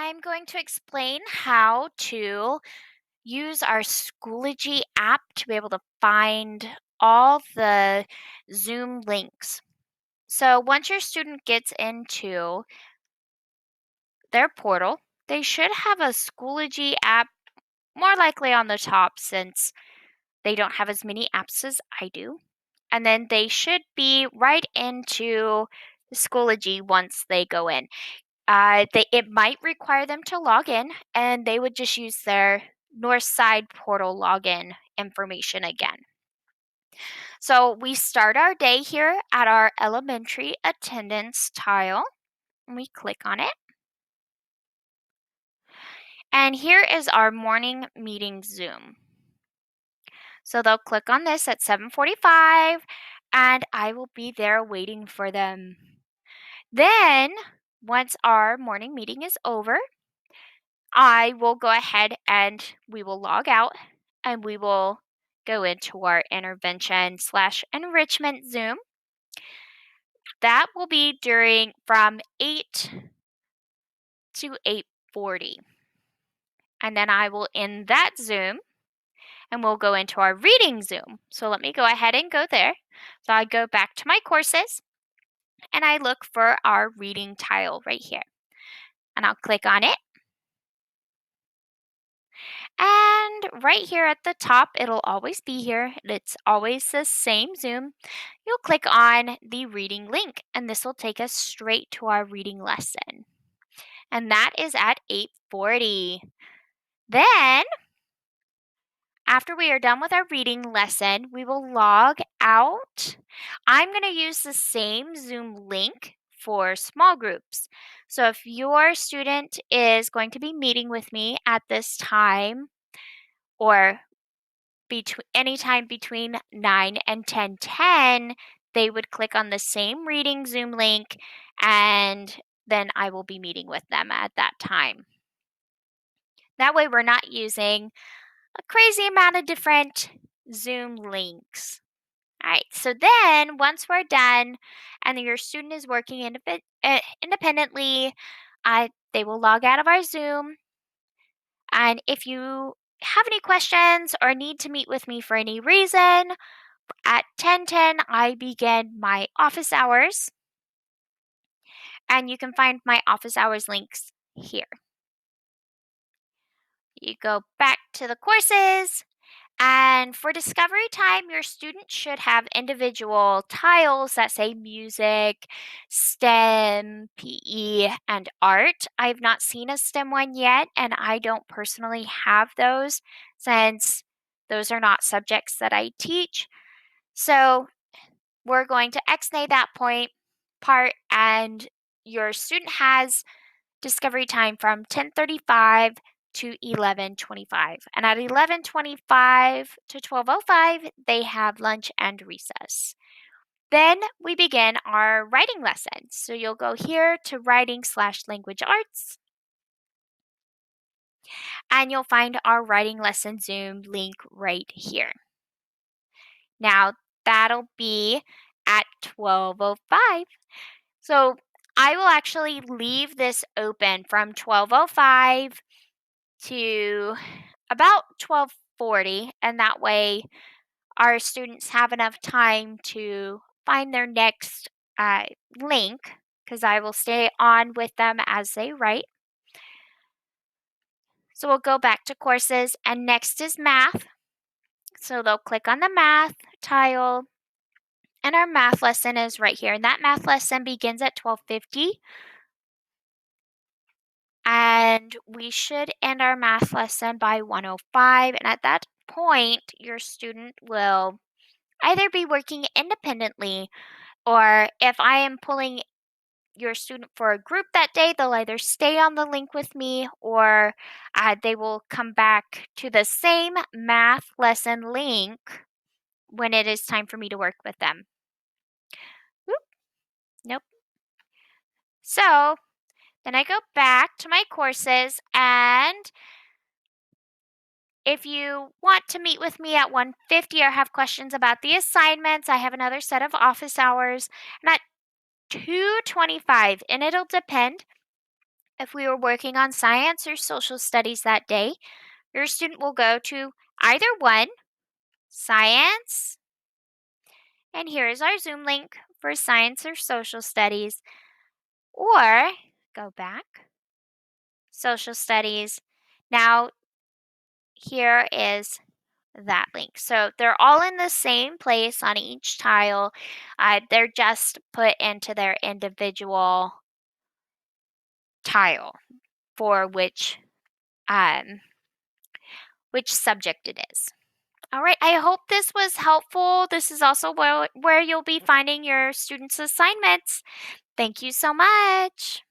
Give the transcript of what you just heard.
I'm going to explain how to use our Schoology app to be able to find all the Zoom links. So once your student gets into their portal, they should have a Schoology app more likely on the top since they don't have as many apps as I do. And then they should be right into the Schoology once they go in. It might require them to log in, and they would just use their Northside portal login information again. So we start our day here at our elementary attendance tile. And we click on it. And here is our morning meeting Zoom. So they'll click on this at 7:45, and I will be there waiting for them. Then, once our morning meeting is over, I will go ahead and we will log out and we will go into our intervention/enrichment Zoom. That will be during from 8 to 8:40. And then I will end that Zoom and we'll go into our reading Zoom. So let me go ahead and go there. So I go back to my courses and I look for our reading tile right here. And I'll click on it. And right here at the top, it'll always be here. It's always the same Zoom. You'll click on the reading link, and this will take us straight to our reading lesson. And that is at 8:40. Then, after we are done with our reading lesson, we will log out. I'm going to use the same Zoom link for small groups. So if your student is going to be meeting with me at this time, or anytime between 9 and 10:10, they would click on the same reading Zoom link, and then I will be meeting with them at that time. That way we're not using a crazy amount of different Zoom links. All right, so then once we're done and your student is working independently, they will log out of our Zoom. And if you have any questions or need to meet with me for any reason, at 10:10, I begin my office hours, and you can find my office hours links here. You go back to the courses, and for discovery time, your student should have individual tiles that say music, STEM, PE, and art. I've not seen a STEM one yet, and I don't personally have those since those are not subjects that I teach. So we're going to X-nay that part, and your student has discovery time from 10:35 to 11:25. And at 11:25 to 12:05, they have lunch and recess. Then we begin our writing lesson. So you'll go here to writing/language arts, and you'll find our writing lesson Zoom link right here. Now, that'll be at 12:05. So I will actually leave this open from 12:05 to about 12:40, and that way our students have enough time to find their next uh, link, because I will stay on with them as they write. So we'll go back to courses, and next is math. So they'll click on the math tile, and our math lesson is right here. And that math lesson begins at 12:50. And we should end our math lesson by 1:05. And at that point, your student will either be working independently, or if I am pulling your student for a group that day, they'll either stay on the link with me, or they will come back to the same math lesson link when it is time for me to work with them. Oop, nope. So then I go back to my courses, and if you want to meet with me at 1:50 or have questions about the assignments, I have another set of office hours. And at 2:25, and it'll depend. If we were working on science or social studies that day, your student will go to either one, science, and here is our Zoom link for science or social studies, or go back, social studies. Now, here is that link. So they're all in the same place on each tile. They're just put into their individual tile for um, which subject it is. All right, I hope this was helpful. This is also where you'll be finding your students' assignments. Thank you so much.